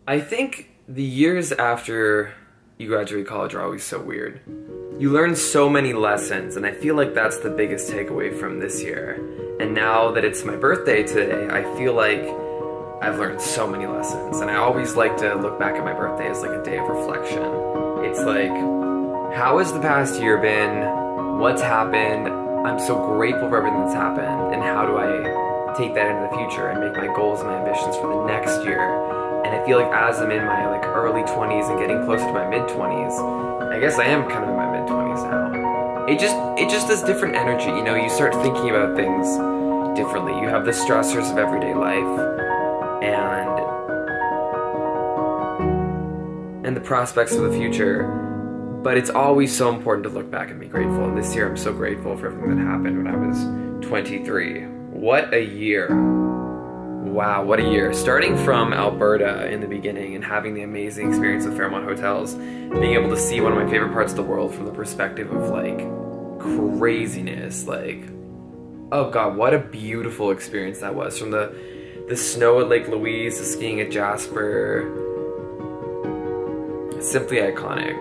I think the years after you graduate college are always so weird. You learn so many lessons, and I feel like that's the biggest takeaway from this year. And now that it's my birthday today, I feel like I've learned so many lessons, and I always like to look back at my birthday as like a day of reflection. It's like, how has the past year been? What's happened? I'm so grateful for everything that's happened, and how do I take that into the future and make my goals and my ambitions for the next year? And I feel like as I'm in my like early 20s and getting closer to my mid 20s, I guess I am kind of in my mid 20s now. It just has different energy, you know. You start thinking about things differently. You have the stressors of everyday life and the prospects for the future, but it's always so important to look back and be grateful. And this year I'm so grateful for everything that happened when I was 23. What a year. Wow, what a year. Starting from Alberta in the beginning and having the amazing experience with Fairmont Hotels, being able to see one of my favorite parts of the world from the perspective of like craziness, like, oh god, what a beautiful experience that was. From the snow at Lake Louise to skiing at Jasper, simply iconic.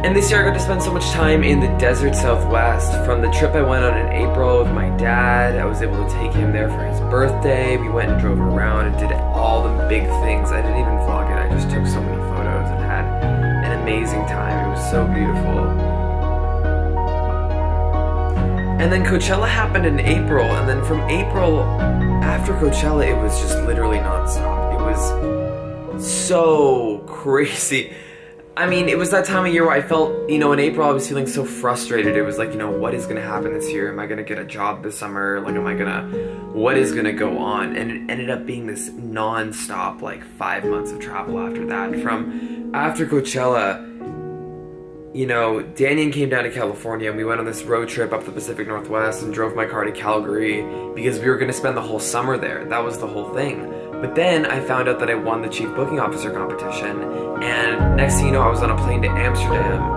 And this year I got to spend so much time in the desert Southwest. From the trip I went on in April with my dad, I was able to take him there for his birthday. We went and drove around and did all the big things. I didn't even vlog it, I just took so many photos and had an amazing time. It was so beautiful. And then Coachella happened in April, and then from April, after Coachella, it was just literally nonstop. It was so crazy. I mean, it was that time of year where I felt, you know, in April I was feeling so frustrated. It was like, you know, what is gonna happen this year? Am I gonna get a job this summer? Like, what is gonna go on? And it ended up being this non-stop, like 5 months of travel after that. From after Coachella, you know, Daniel came down to California and we went on this road trip up the Pacific Northwest and drove my car to Calgary because we were gonna spend the whole summer there. That was the whole thing. But then I found out that I won the Chief Booking Officer competition, and next thing you know, I was on a plane to Amsterdam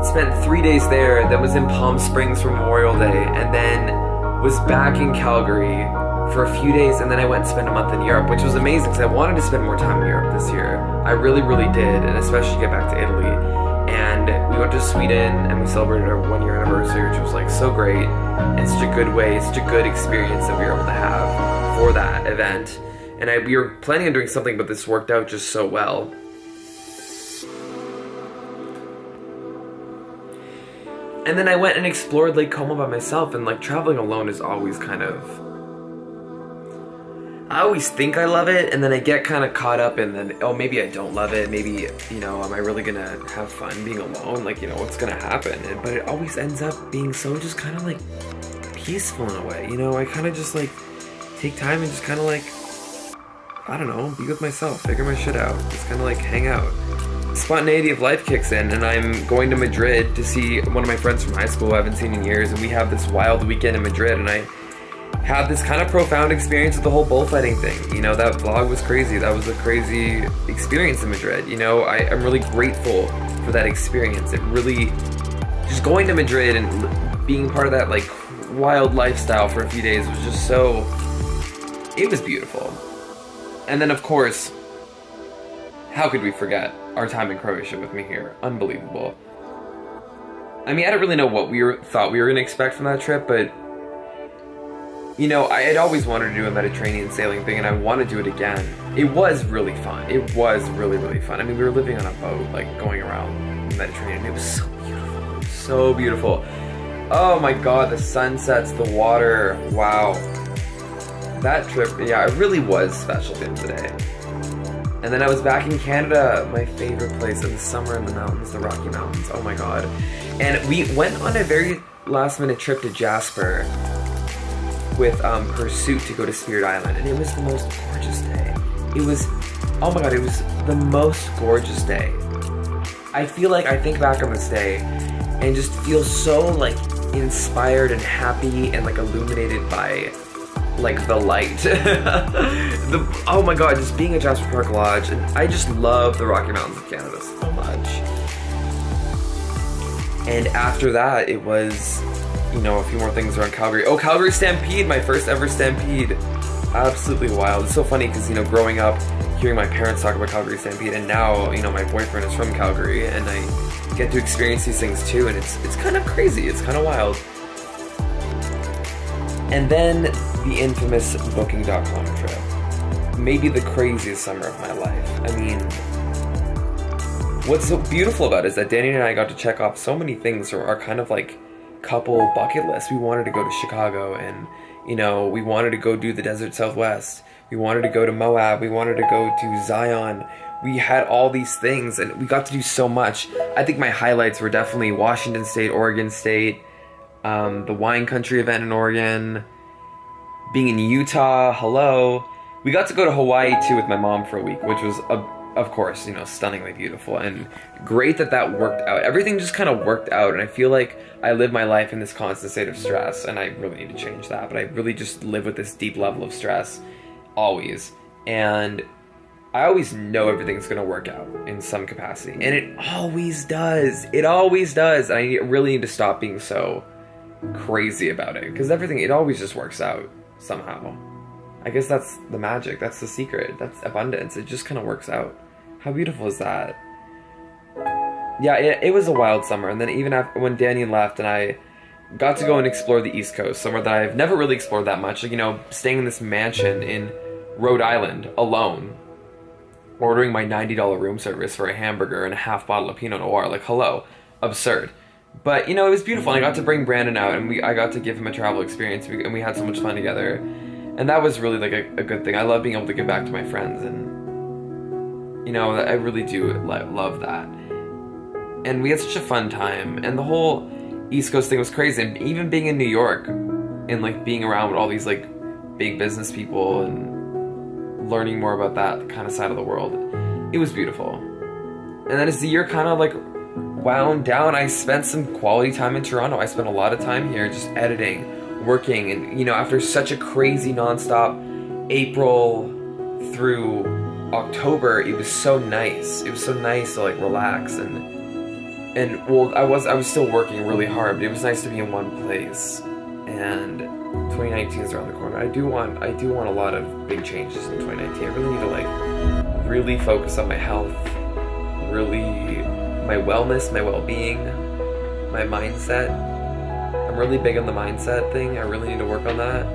spent 3 days there, then was in Palm Springs for Memorial Day, and then was back in Calgary for a few days, and then I went and spent a month in Europe, which was amazing because I wanted to spend more time in Europe this year. I really, really did, and especially get back to Italy. And we went to Sweden and we celebrated our 1-year anniversary, which was like so great and such a good way, such a good experience that we were able to have for that event. And we were planning on doing something, but this worked out just so well. And then I went and explored Lake Como by myself, and like traveling alone is always kind of, I always think I love it, and then I get kind of caught up in then, oh, maybe I don't love it, maybe, you know, am I really gonna have fun being alone? Like, you know, what's gonna happen? But it always ends up being so just kind of like peaceful in a way, you know? I kind of just like take time and just kind of like, I don't know, be with myself, figure my shit out, just kind of like hang out. Spontaneity of life kicks in, and I'm going to Madrid to see one of my friends from high school I haven't seen in years, and we have this wild weekend in Madrid, and I had this kind of profound experience with the whole bullfighting thing. You know, that vlog was crazy. That was a crazy experience in Madrid. You know, I'm really grateful for that experience. It really, just going to Madrid and being part of that like wild lifestyle for a few days was just so, it was beautiful. And then of course, how could we forget our time in Croatia with me here? Unbelievable. I mean, I don't really know what we thought we were gonna expect from that trip, but you know, I had always wanted to do a Mediterranean sailing thing, and I want to do it again. It was really fun. It was really, really fun. I mean, we were living on a boat, like, going around the Mediterranean. It was so beautiful. It was so beautiful. Oh my god, the sunsets, the water, wow. That trip, yeah, it really was special at the end of the day. And then I was back in Canada, my favorite place in the summer in the mountains, the Rocky Mountains. Oh my god. And we went on a very last-minute trip to Jasper with Pursuit to go to Spirit Island, and it was the most gorgeous day. It was, oh my god, it was the most gorgeous day. I feel like I think back on this day and just feel so like inspired and happy and like illuminated by like the light. Oh my god, just being at Jasper Park Lodge, and I just love the Rocky Mountains of Canada so much. And after that, it was, you know, a few more things around Calgary. Oh, Calgary Stampede, my first ever Stampede. Absolutely wild. It's so funny because, you know, growing up, hearing my parents talk about Calgary Stampede, and now, you know, my boyfriend is from Calgary, and I get to experience these things too, and it's kind of crazy. It's kind of wild. And then the infamous Booking.com trip. Maybe the craziest summer of my life. I mean, what's so beautiful about it is that Danny and I got to check off so many things from our kind of like couple bucket list. We wanted to go to Chicago, and, you know, we wanted to go do the Desert Southwest. We wanted to go to Moab. We wanted to go to Zion. We had all these things, and we got to do so much. I think my highlights were definitely Washington State, Oregon State, the wine country event in Oregon, being in Utah, hello. We got to go to Hawaii too with my mom for a week, which was, of course, you know, stunningly beautiful, and great that that worked out. Everything just kind of worked out, and I feel like I live my life in this constant state of stress, and I really need to change that, but I really just live with this deep level of stress, always, and I always know everything's gonna work out in some capacity, and it always does. It always does, and I really need to stop being so crazy about it, because everything, it always just works out somehow. I guess that's the magic, that's the secret, that's abundance. It just kind of works out. How beautiful is that? Yeah, it was a wild summer, and then even after, when Danny left and I got to go and explore the East Coast, somewhere that I've never really explored that much, like, you know, staying in this mansion in Rhode Island alone, ordering my $90 room service for a hamburger and a half bottle of Pinot Noir, like, hello, absurd. But, you know, it was beautiful, and I got to bring Brandon out, and I got to give him a travel experience, and we had so much fun together, and that was really, like, a good thing. I love being able to give back to my friends, and, you know, I really do love that. And we had such a fun time, and the whole East Coast thing was crazy, and even being in New York, and, like, being around with all these, like, big business people, and learning more about that kind of side of the world, it was beautiful. And then as the year kind of, like, wound down, I spent some quality time in Toronto. I spent a lot of time here just editing, working, and, you know, after such a crazy nonstop April through October, it was so nice. It was so nice to, like, relax, and well, I was still working really hard, but it was nice to be in one place. And 2019 is around the corner. I do want a lot of big changes in 2019. I really need to, like, really focus on my health, really my wellness, my well-being, my mindset. I'm really big on the mindset thing. I really need to work on that.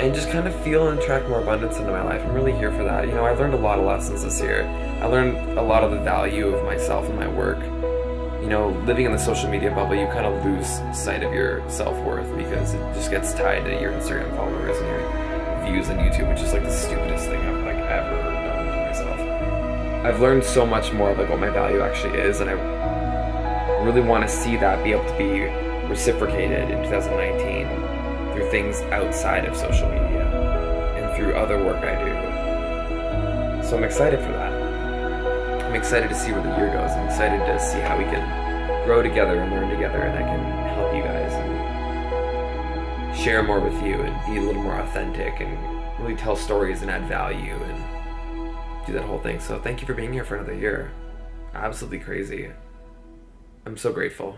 And just kind of feel and attract more abundance into my life. I'm really here for that. You know, I learned a lot of lessons this year. I learned a lot of the value of myself and my work. You know, living in the social media bubble, you kind of lose sight of your self-worth because it just gets tied to your Instagram followers and your views on YouTube, which is, like, the stupidest thing I've, like, ever done to myself. I've learned so much more of, like, what my value actually is, and I really want to see that be able to be reciprocated in 2019 through things outside of social media and through other work I do. So I'm excited for that. I'm excited to see where the year goes. I'm excited to see how we can grow together and learn together, and I can help you guys and share more with you and be a little more authentic and really tell stories and add value and do that whole thing. So thank you for being here for another year. Absolutely crazy. I'm so grateful.